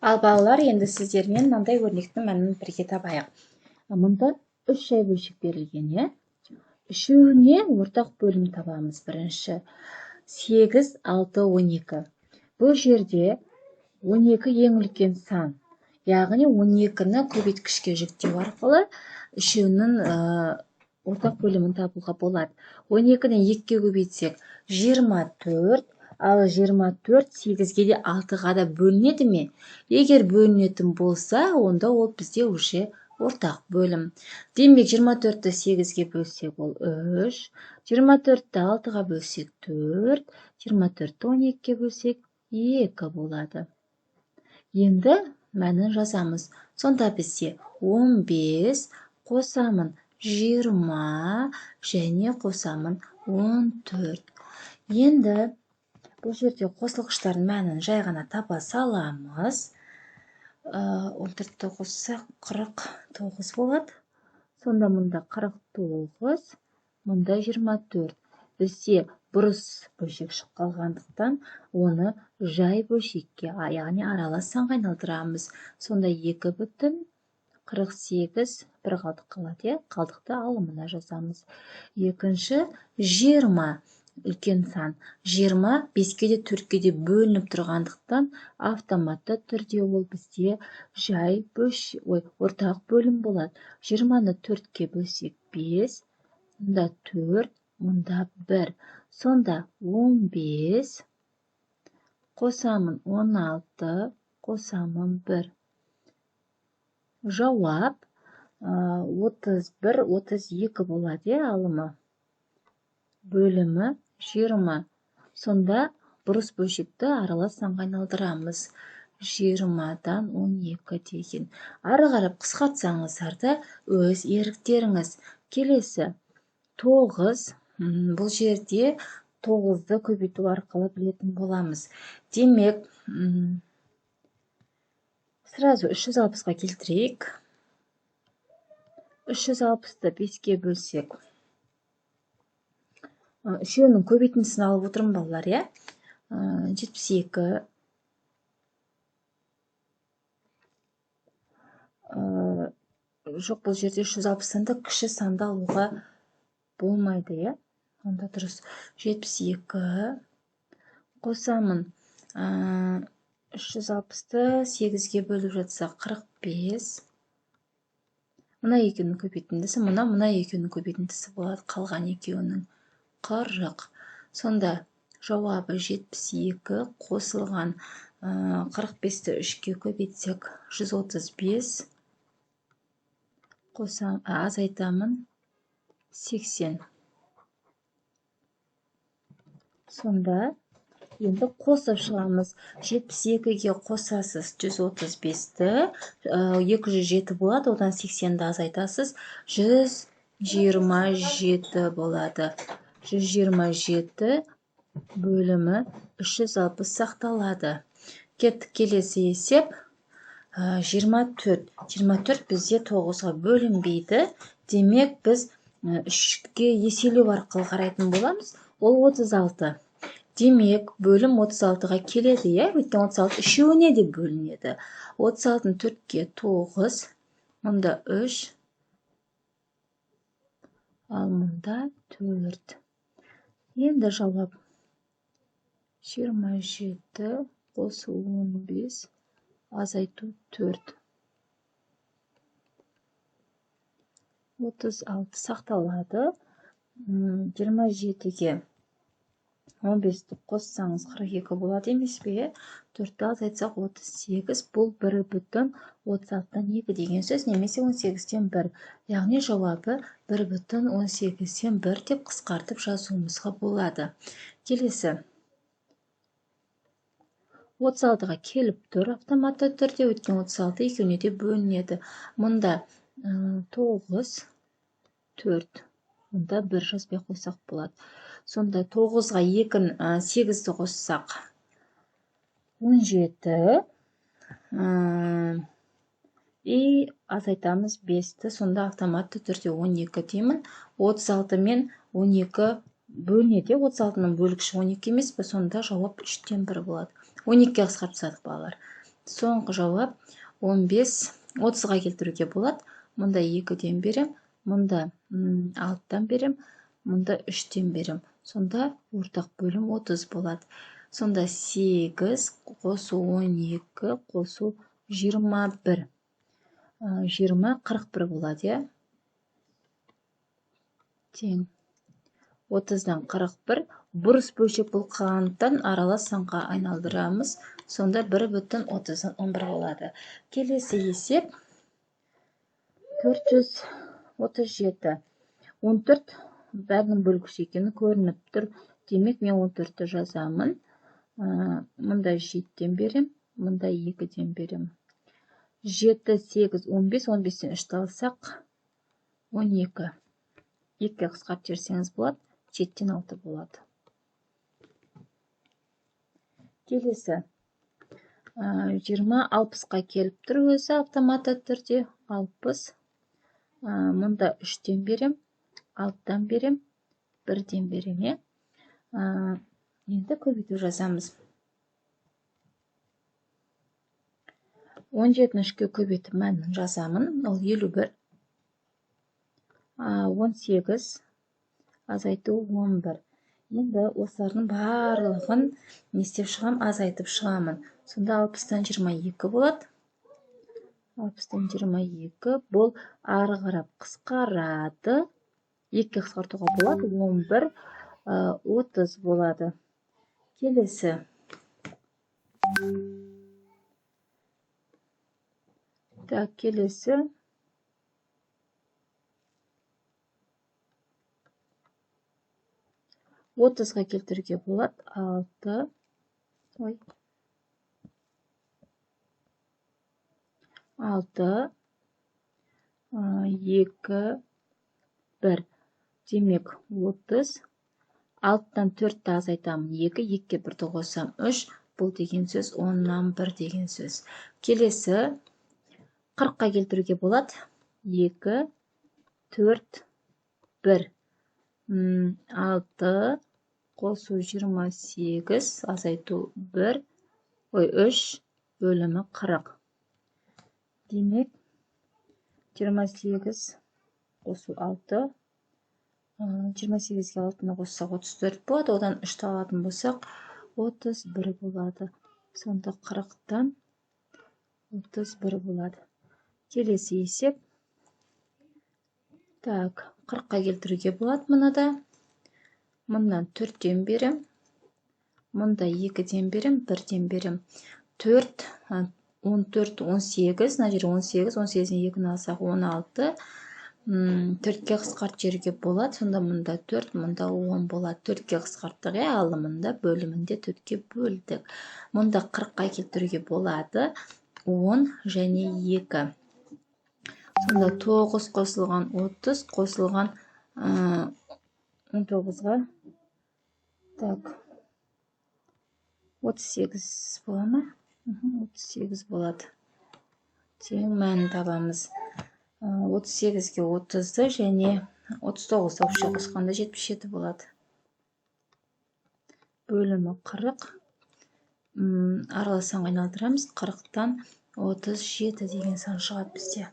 Ал балалар, енді сіздермен мынандай өрнектің мәнін бірге табайық. Мұнда 3 жай бөлшек берілген, е? Үшеуіне ортақ бөлім табамыз. Бірінші 8, 6, 12. Бұл жерде 12 ең үлкен сан. Яғни 12-ні көбейткішке жүктеу арқылы үшеуінің ортақ бөлімін табуға болады. 12-ні 2-ге көбейтсек 24, ал 24 8-ге де 6-ға да бөлінеді ме? Егер бөлінетін болса, онда ол бізде уже ортақ бөлім. Демек 24-ті 8-ге бөлсек ол 3, 24-ті 6-ға бөлсек 4, 24-ті 12-ге бөлсек 2 болады. Енді мәнін жазамыз. Сонда бізде 15 қосамын 20 және қосамын 14. Енді бұл жерде қосылғыштардың мәнін жай ғана таба саламыз. 14-ті қоссақ 49 болады. Сонда мұнда 49, мұнда 24. Бізде бұрыс бөлшек шығып қалғандықтан оны жай бөлшекке, яғни аралас санға айналдырамыз. Сонда 2 бүтін 48 бір қалдық қалады. Қалдықты алымына жазамыз. Екінші 20 үлкен сан. 20 5-ке де 4-ке де бөлініп тұрғандықтан автоматты түрде ол бізде жай ортақ бөлім болады. 20-ны 4-ке бөлсек 5, мұнда 4, мұнда 1. Сонда 15 қосамын 16, қосамын 1. Жауап 31, 32 болады, алымы. Бөлімі 20. Сонда бұрыс бөлшекті аралас санға айналдырамыз. 20-дан 12 деген. Ары қарап қысқартсаңыздар да өз еріктеріңіз. Келесі 9. Бұл жерде 9-ды көбейту арқылы білетін боламыз. Демек, сразу 360-ға келтірейік. 360-ды 5-ке бөлсек. Үшеуінің көбейтіндісін алып отырмын, балалар, я? 72. Жоқ, бұл жерде 360-дан да кіші санды алуға болмайды, я? Онда дұрыс. 72 қосамын. 360-ды 8-ге бөліп жатсақ 45. Мұна екеуінің көбейтіндісі, мұна екеуінің көбейтіндісі болады. Қалған екеуінің 40. Сонда жауабы 72 қосылған 45-ті 3-ке көбейтсек 135. Азайтамын 80. Сонда енді қосып шығамыз. 72-ге қосасыз 135-ті, 207 болады, одан 80-ді азайтасыз, 127 болады. 127 бөлімі 360 сақталады. Кеттік келесі есеп. 24. 24 бізде 9-ға бөлінбейді. Демек, біз 3-ге еселеу арқылы қарайтын боламыз. Ол 36. Демек, бөлім 36-ға келеді, е? Өйткені 36 үшеуіне де бөлінеді. 36-ны 4-ке 9, мұнда 3, ал мұнда 4. Енді жауап 27 қосу 15, азайту 4. 36 сақталады. 27-ге 15-ті қоссаңыз 42 болады емес пе? 4-ті азайтсақ 38, бұл 1 бүтін 36-дан 2 деген сөз, немесе 18-тен 1. Яғни жауабы 1 бүтін 18-тен 1 деп қысқартып жазуымызға болады. Келесі 36-ға келіп тұр автоматты түрде, өткен 36 екеуіне де бөлінеді. Мұнда 9, 4, мұнда 1 жазбай қойсақ болады. Сонда 9-ға 8-ді қоссақ 17, и азайтамыз 5-ті, сонда автоматты түрде 12 деймін. 36 мен 12 бөлінеді. 36-ның бөлгіші 12 емес пе? Сонда жауап 3-тен 1 болады. 12-ге қысқартсақ балалар. Соңғы жауап 15. 30-ға келтіруге болады. Мұнда 2-ден берем, мұнда 6-тан берем, мұнда 3-тен берем. Сонда ортақ бөлім 30 болады. Сонда 8 қосу 12 қосу 21. 20 41 болады, е? Тең. 30-дан 41. Бұрыс бөлшек болғандықтан аралас санға айналдырамыз. Сонда 1,30-дан 11 болады. Келесі есеп 437. 14 бәрінің бөлгіш екені көрініп тұр. Демек, мен 14-ті жазамын. Мұнда 7-ден берем, мұнда 2-ден берем. 7, 8, 15, 15-тен 3-ті алсақ 12. 2-ге қысқартып жіберсеңіз болады, 7-ден 6 болады. Келесі 20 60-ға келіп тұр өзі автоматты түрде. 60. Мұнда 3-ден берем, 6-дан берем, 1-ден берем. Енді көбейту жазамыз. 17-ні 3-ке көбейтіп мәнін жазамын. Ол 51. 18 азайту 11. Енді осылардың барлығын нестеп шығам, азайтып шығамын. Сонда 60-тан 22 болады. 60-тан 22 бұл ары қарап қысқарады. 2-ге қысқартуға болады. 11, 30 болады. Келесі. Так, келесі. 30-ға келтіруге болады. 6. 6, 2, 1. Демек, 30. 6-тан 4-ті азайтамын. 2, 2-ге 1-ді қосам. 3. Бұл деген сөз 10-нан 1 деген сөз. Келесі 40-қа келтіруге болады. 2, 4, 1. 6 қосу 28 азайту 3 бөлімі 40. Демек 28 қосу 6. 28-ге 6-ны қоссақ 34 болады. Одан 3-ті алатын болсақ 31 болады. Сонда 40-тан 31 болады. Келесі есеп. Так, 40-қа келтіруге болады мұнада. Мұндан 4-ден берем. Мұнда 2-ден берем, 1-ден берем. 4, 14, 18. Мына жер 18. 18-ден 2-ні алсақ 16. 4-ге қысқарт жерге болады. Сонда мұнда 4, мұнда 10 болады. 4-ге қысқарттық, алымында бөлімінде 4-ге бөлдік. Мұнда 40-қа келтіруге болады. 10 және 2. Сонда 9 қосылған 30 қосылған 19-ға. Так. 38 бола ма? 38 болады. Тең мәнін табамыз. 38-ге 30-ды және 39-ды қосқанда 77 болады. Бөлімі 40. Аралас санға айналдырамыз. 40-тан 37 деген сан шығады бізде.